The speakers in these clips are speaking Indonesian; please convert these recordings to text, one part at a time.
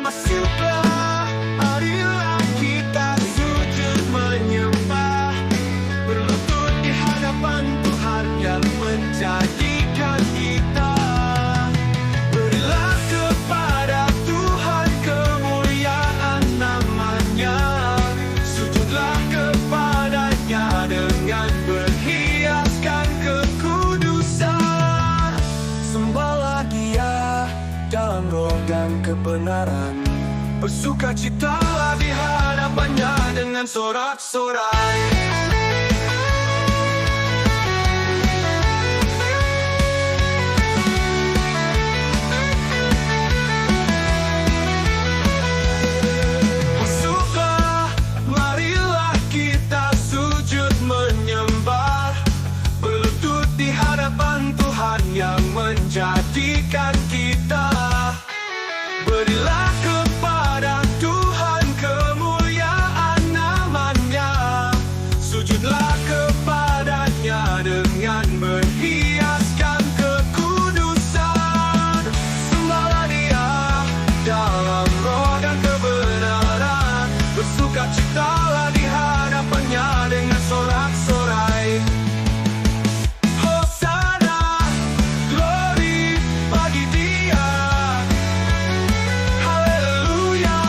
Masuklah, marilah kita sujud menyembah, berlutut di hadapan Tuhan yang menjadikan kita. Berilah kepada Tuhan kemuliaan namanya, sujudlah kepadanya dengan berhiaskan kekudusan. Sembahlah Dia dalam roh dan kebenaran, bersukacitalah di hadapannya dengan sorak-sorai. Masuklah, marilah kita sujud menyembah, berlutut di hadapan Tuhan yang menjadikan kita. Berilah kepada Tuhan kemuliaan namanya, sujudlah kepadanya dengan berhiaskan kekudusan. Sembahlah Dia dalam roh dan kebenaran, bersukacitalah di hadapannya dengan sorak-sorai. Hosana, glory bagi Dia. Haleluya,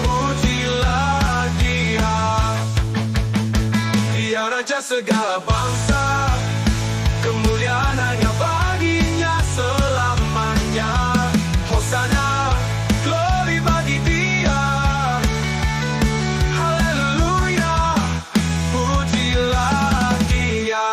pujilah Dia. Dia Raja segala bangsa, kemuliaan hanya baginya selamanya. Hosana, glory bagi Dia. Haleluya, pujilah Dia.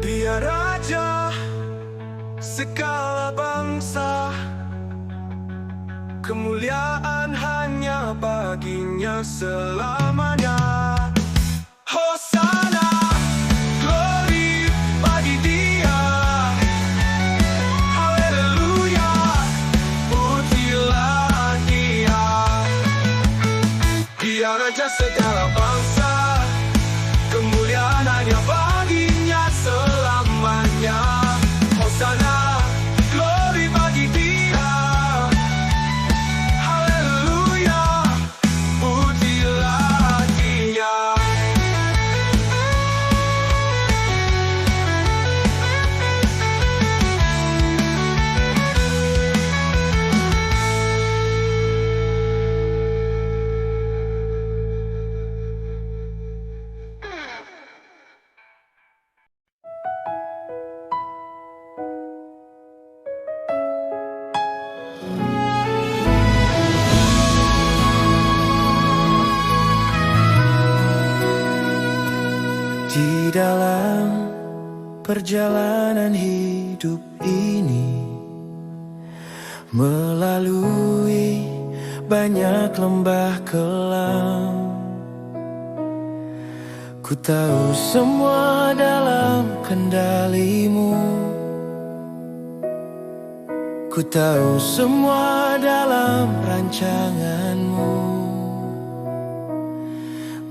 Dia Raja segala bangsa, kemuliaan hanya baginya selamanya. Hosana, glory bagi Dia. Haleluya, pujilah Dia. Dia Raja segala bangsa, kemuliaan hanya baginya selamanya. Hosana, glory bagi Dia. Haleluya, pujilah Dia. Di dalam perjalanan hidup ini, melalui banyak lembah kelam, ku tahu semua dalam kendali-Mu. Ku tahu semua dalam rancangan-Mu.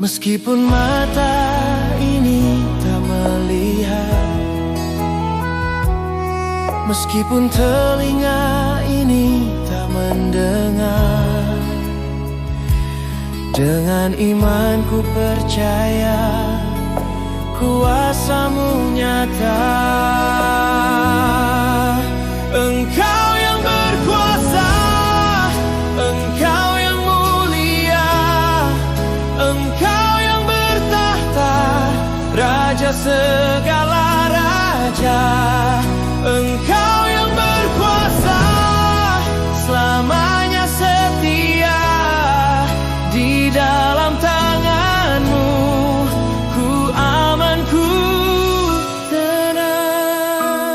Meskipun mata ini tak melihat, meskipun telinga ini tak mendengar, dengan iman ku percaya kuasa-Mu nyata. Engkau yang berkuasa, Engkau yang mulia, Engkau yang bertahta, Raja segala raja. Engkau yang berkuasa, selamanya setia, di dalam tangan-Mu ku aman, ku tenang.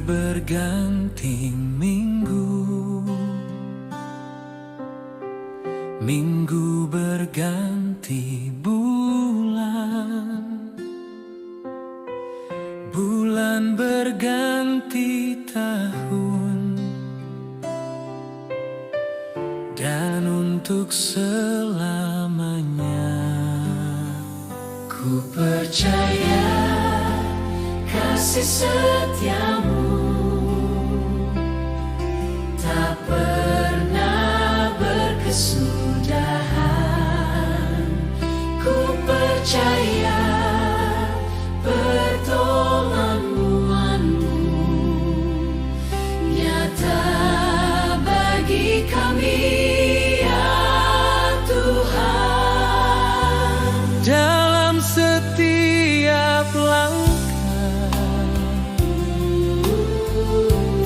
berganti minggu, minggu berganti bulan, bulan berganti tahun, dan untuk selamanya. Ku percaya kasih setiamu tak pernah berkesudahan. Ku percaya pertolonganmu nyata bagi kami, ya Tuhan. Dalam setiap langkah,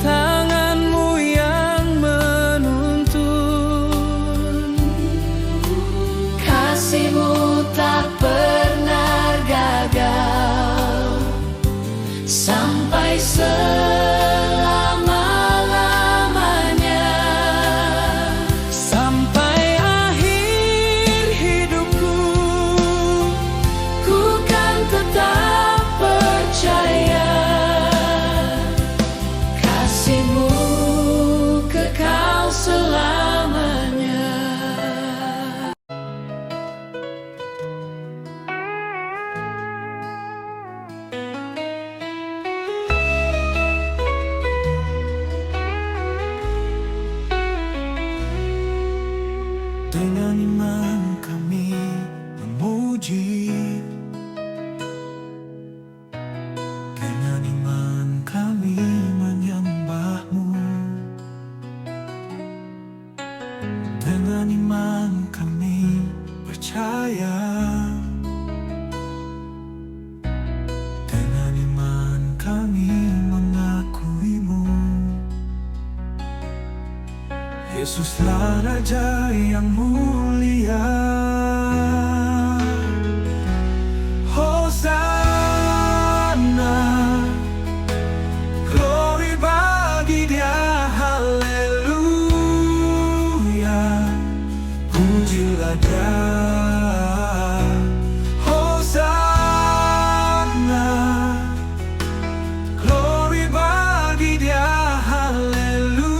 tangan-Mu yang menuntun, kasih-Mu tak pernah gagal sampai selama-lamanya. Sampai akhir hidupku, ku kan tetap percaya kasih-Mu kekal selamanya. Dengan iman kami memuji, dengan iman kami menyembah-Mu, dengan iman kami percaya, dengan iman kami mengakui-Mu. Yesuslah Raja yang mulia. Hosana, glory bagi Dia, haleluya. Pujilah Dia. Hosana, glory bagi Dia, haleluya.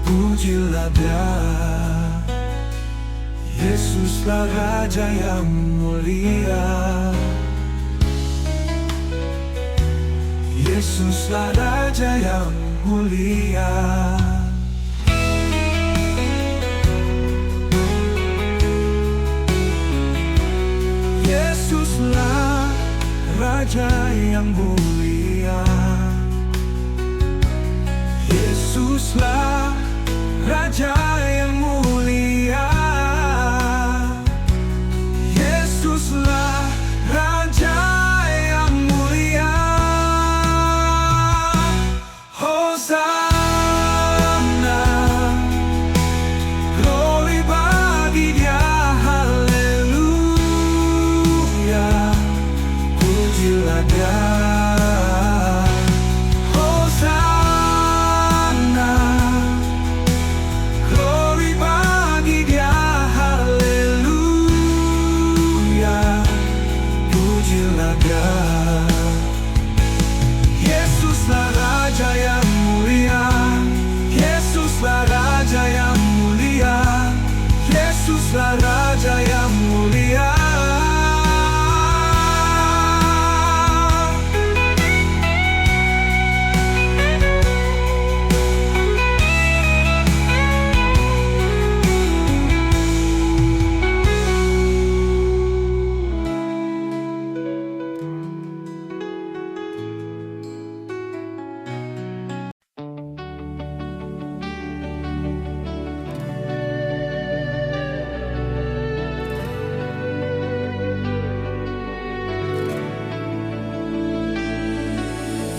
Pujilah Dia. Yesuslah Raja yang mulia. Yesuslah Raja yang mulia. Yesuslah Raja yang mulia. Yesuslah Raja yang mulia. Yesuslah Raja yang mulia. Hosana, glory bagi Dia, haleluya. Pujilah Dia. Hosana, glory bagi Dia, haleluya. Pujilah Dia. Yesuslah Raja yang mulia. Yesuslah Raja yang mulia. Yesuslah Raja yang mulia.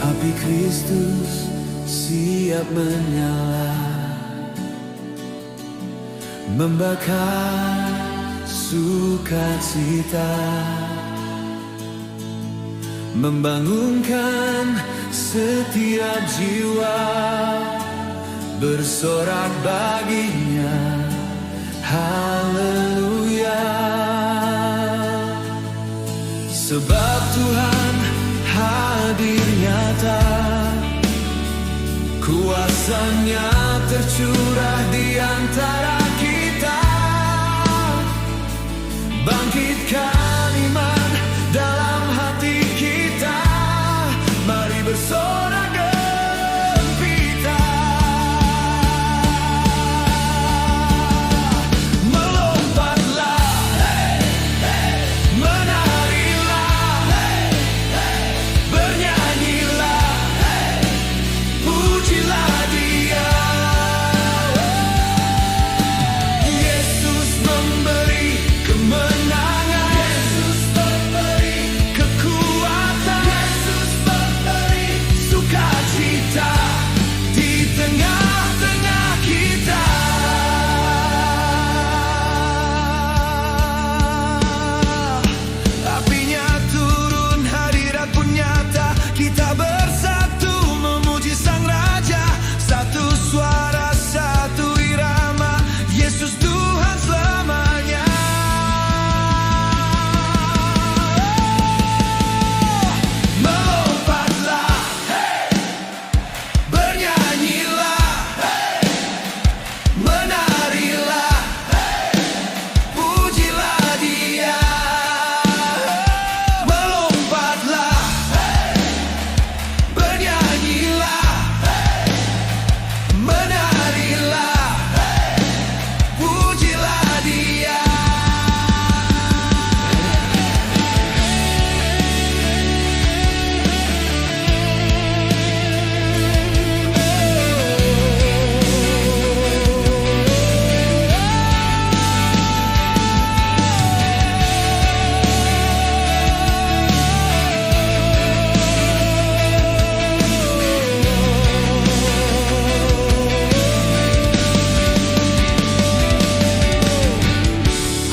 Api Kristus siap menyala, membakar sukacita. membangunkan setiap jiwa, bersorak baginya, haleluya. Sebab Tuhan hadir nyata, kuasa-Nya tercurah di antara kita, bangkitkan iman dalam hati kita, mari bersorak gembira. Melompatlah, menarilah, bernyanyilah, pujilah Dia. Yesus memberi kemenangan, Yesus memberi kekuatan, Yesus memberi sukacita di tengah-tengah kita. Apinya turun, hadirat pun nyata, kita bersatu memuji Sang Raja, satu suara, satu irama, Yesus Tuhan selamanya. Melompatlah, bernyanyilah, menarilah, pujilah Dia. Melompatlah, bernyanyilah, menarilah, pujilah Dia.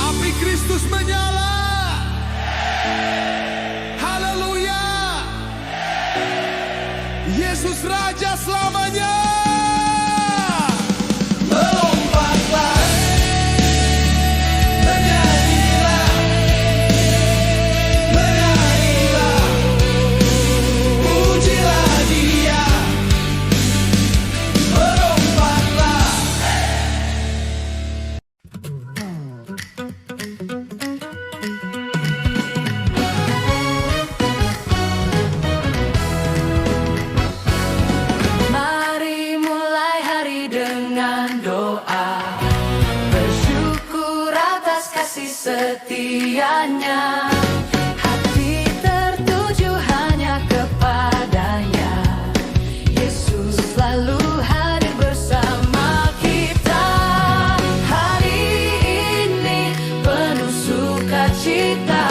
Api Kristus menyala, haleluya. Yesus Raja selamanya. Melompatlah, bernyanyilah, menarilah, pujilah Dia. Melompatlah. Mari mulai hari dengan doa, bersyukur atas kasih setianya. Hati tertuju hanya kepadanya, Yesus selalu hadir bersama kita. Hari ini penuh sukacita,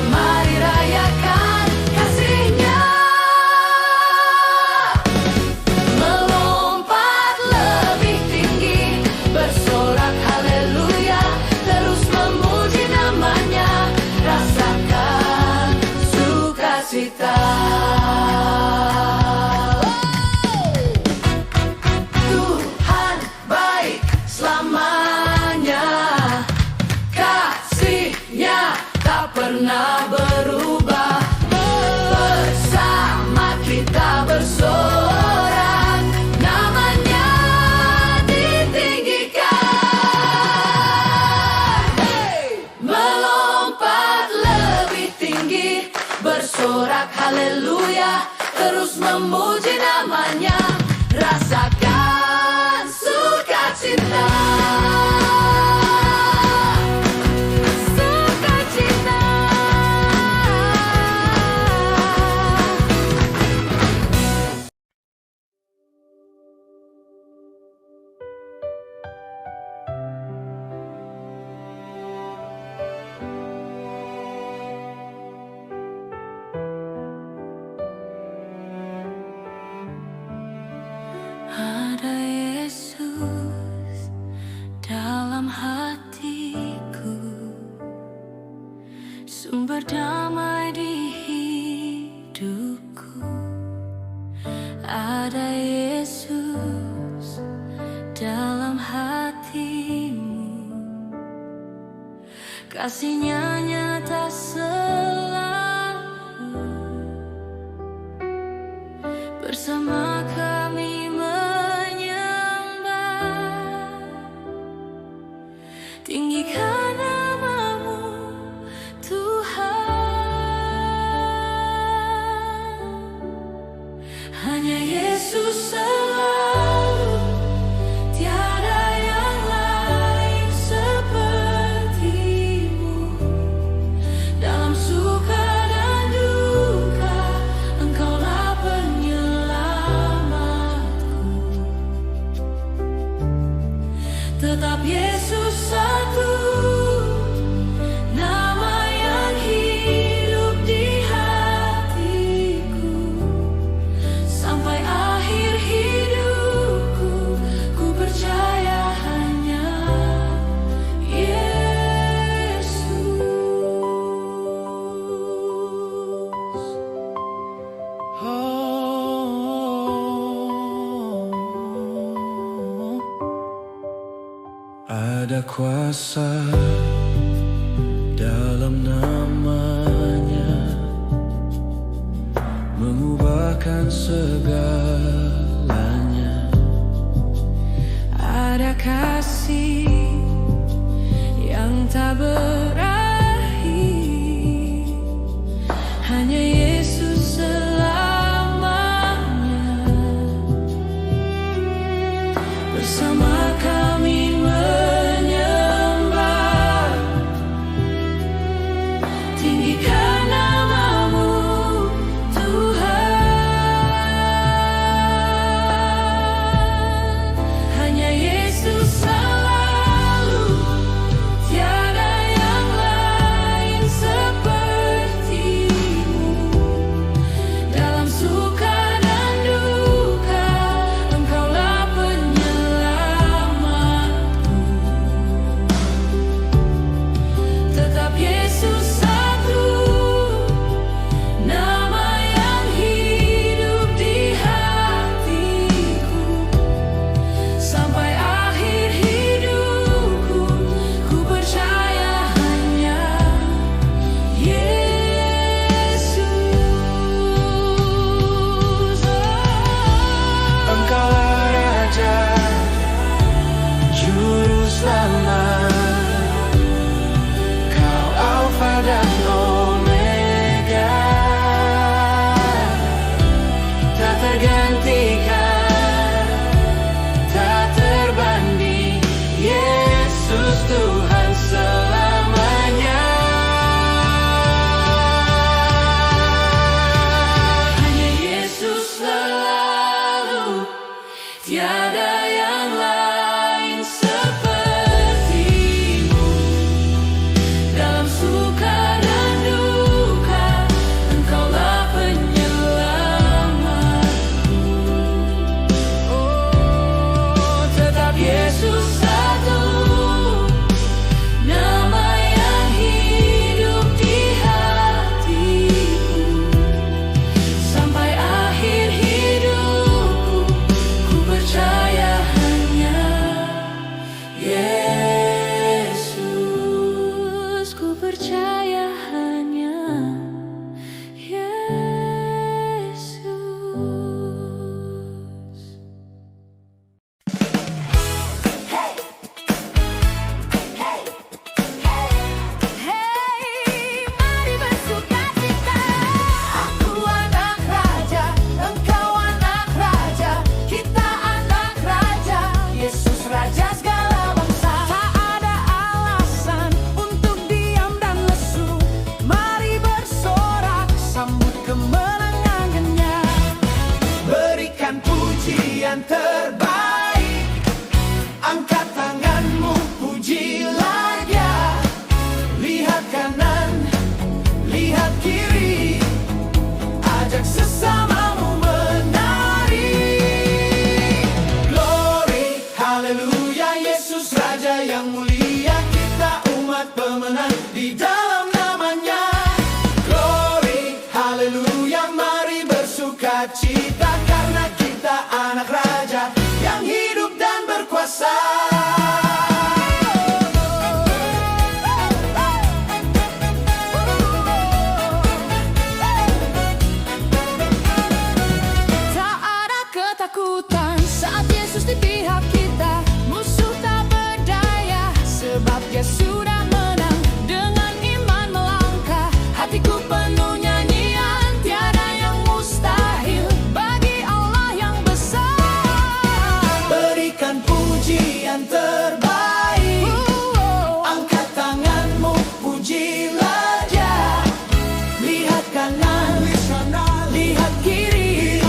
mari rayakan kasih-Nya. Melompat lebih tinggi, bersorak haleluya, terus memuji namanya, rasakan sukacita. Tuhan baik selamanya, kasih-Nya tak pernah berubah. Bersama kita bersorak, namanya ditinggikan. Melompat lebih tinggi, bersorak haleluya, terus memuji namanya, rasakan sukacita. Sukacita. Ada Yesus dalam hatiku, sumber damai di hidupku. Ada Yesus dalam hatimu, kasih-Nya nyata selalu. Bersama kami menyembah, tinggikan nama-Mu Tuhan. Hanya Yesus selalu, tiada yang lain seperti-Mu. Dalam suka dan duka, Engkaulah penyelamatku. Tetap Yesus satu, nama yang hidup di hatiku. Sampai akhir hidupku, ku percaya hanya Yesus. Ada kuasa dalam namanya, mengubahkan segalanya. Ada kasih yang tak berakhir, hanya Yesus selamanya. Bersama kami menyembah, tinggikan nama-Mu Tuhan. Hanya Yesus selalu, tiada yang lain seperti-Mu. Dalam suka dan duka, Engkaulah penyelamatku. Tetap Yesus satu, nama yang hidup di hatiku. Sampai akhir hidupku, ku percaya hanya Yesus. Engkaulah Raja, Juru Selamat. Kau Alfa dan Omega, tak tergantikan, tak terbanding. Yesus Tuhan selamanya. Hanya Yesus selalu, tiada yang lain seperti-Mu. Dalam suka dan duka, Engkaulah penyelamatku. Oh, tetap Yesus satu, nama yang hidup di hatiku. Sampai akhir hidupku, ku percaya hanya Yesus. Ku percaya hanya Yesus. Hey, mari bersukacita. Aku anak raja, engkau anak raja, kita anak raja. Yesus raja segala bangsa. Tak ada alasan untuk diam dan lesu. Mari bersorak, sambut kemenangannya. Berikan pujian terbaik, angkat tanganmu, pujilah Dia. Lihat kanan, lihat kiri, ajak sesamamu menari. Glory, haleluya, Yesus Raja yang mulia. Kita umat pemenang di dalam namanya. Glory, haleluya, kanan, lihat kiri,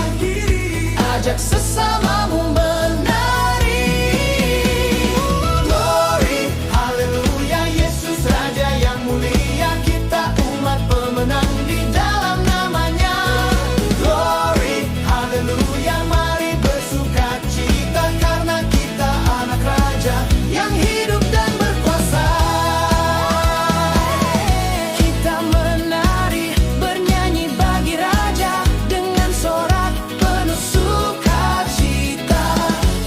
ajak sesamamu menari. Glory, haleluya, Yesus Raja yang mulia, kita umat pemenang di dalam namanya. Glory, haleluya, mari bersukacita karena kita anak Raja yang hidup dan berkuasa. Kita menari, bernyanyi bagi Raja dengan sorak penuh sukacita.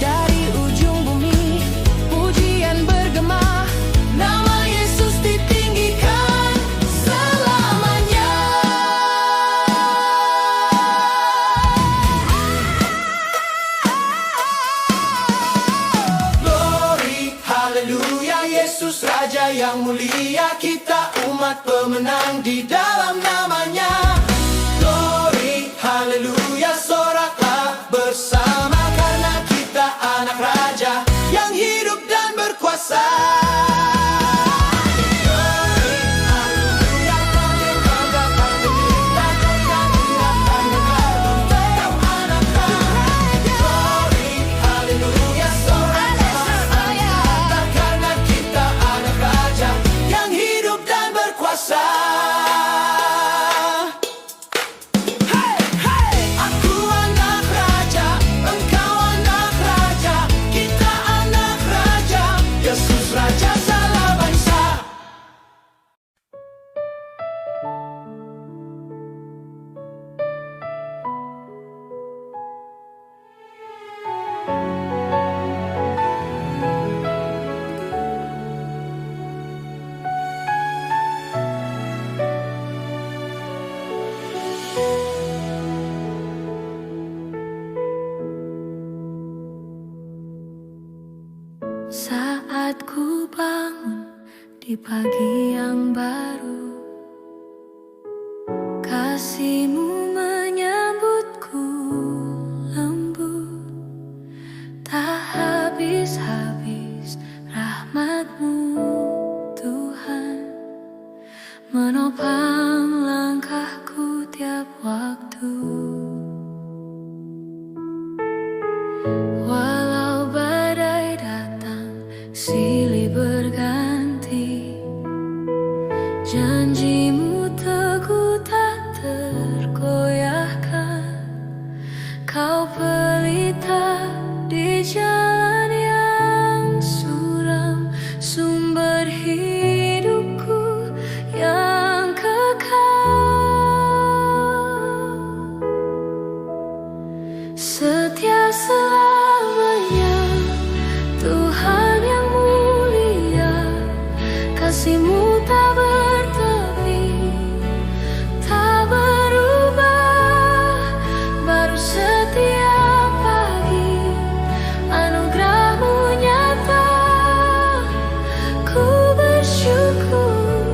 Dari ujung bumi, pujian bergema, nama Yesus ditinggikan selamanya. Glory, haleluya, Yesus Raja yang mulia, kita umat pemenang di dalam namanya. Glory, haleluya, soraklah bersama karena kita anak Raja yang hidup dan berkuasa. Saat ku bangun di pagi yang baru, kasih-Mu menyambutku lembut. Tak habis-habis rahmat-Mu Tuhan, menopang langkahku tiap waktu. Walau badai datang, silih berganti, janji-Mu teguh tak tergoyahkan. Kau pelita di jalan yang suram, sumber hidupku yang kekal. Setia selamanya, Tuhan yang mulia, kasih-Mu tak bertepi, tak berubah, baru setiap pagi anugerah-Mu nyata. Ku bersyukur,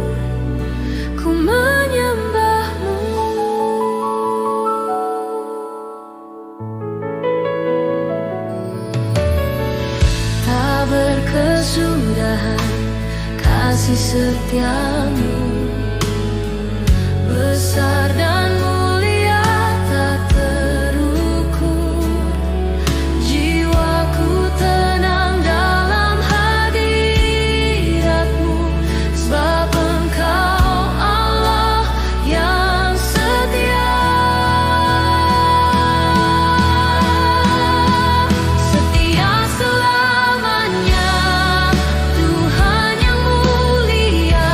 ku menyembah-Mu. Tak berkesudahan kasih setia-Mu, besar dan mulia tak terukur. Jiwaku tenang dalam hadirat-Mu, sebab Engkau Allah yang setia. Setia selamanya, Tuhan yang mulia,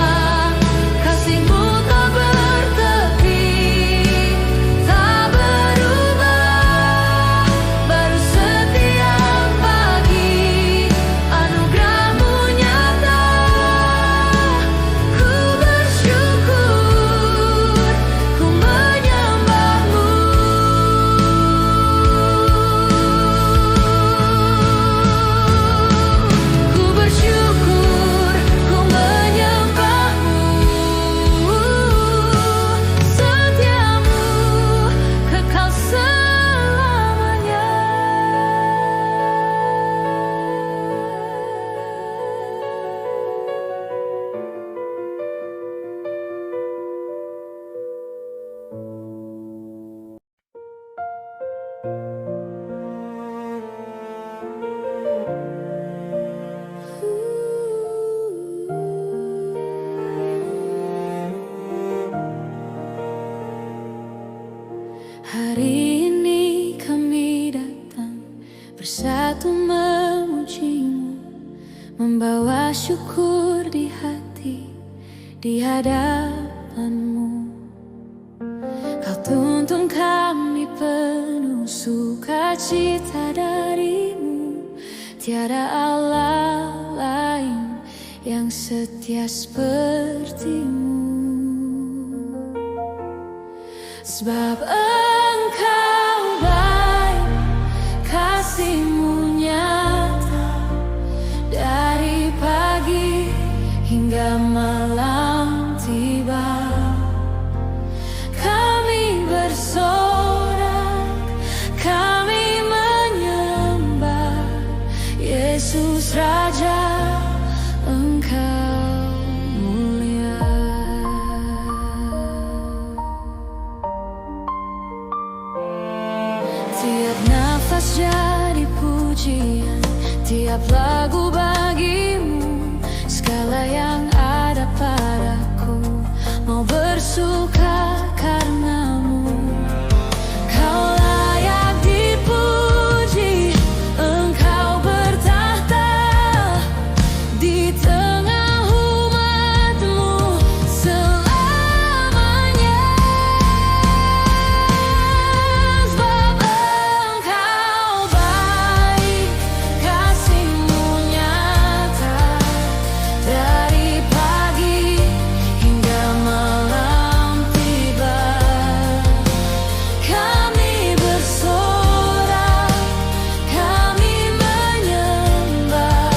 Hari ini kami datang bersatu memujimu, membawa syukur di hati di hadapanmu. Kau tuntun kami penuh sukacita darimu, tiada Allah lain yang setia sepertimu. Sebab Engkau baik, kasih-Mu nyata, dari pagi hingga malam tiba. Kami bersorak, kami menyembah Yesus Raja, Engkau mulia. Tiap nafas jadi pujian, tiap lagu bagimu. Segala yang ada padaku mau bersuka karenamu. Kau layak dipuji, Engkau bertahta di tengah umat-Mu selamanya. Sebab Engkau baik, kasih-Mu nyata, dari pagi hingga malam tiba. Kami bersorak, kami menyembah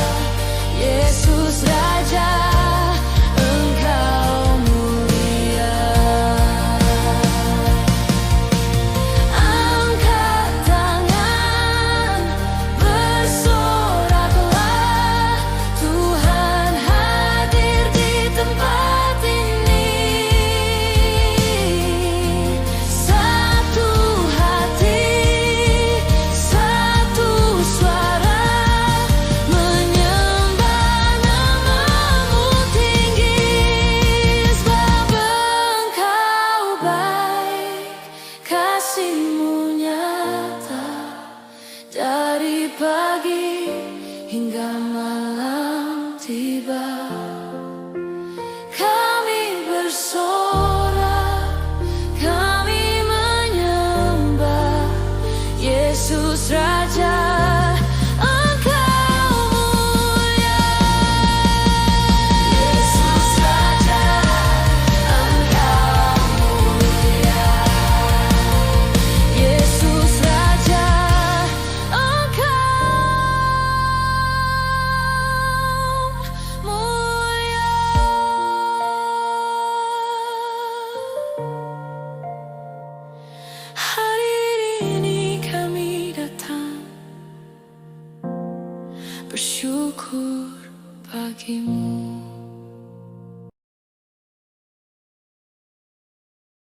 Yesus Raja, Engkau mulia. Angkat tangan, bersoraklah, Tuhan hadir di tempat ini. Satu hati, satu suara, menyembah nama-Mu tinggi. Sebab Engkau baik, kasih-Mu nyata, dari pagi hingga malam tiba. Kami bersorak, kami menyembah Yesus Raja, Engkau mulia. Yesus Raja, Engkau mulia. Yesus Raja, Engkau mulia. Hari ini kami datang bersyukur bagimu.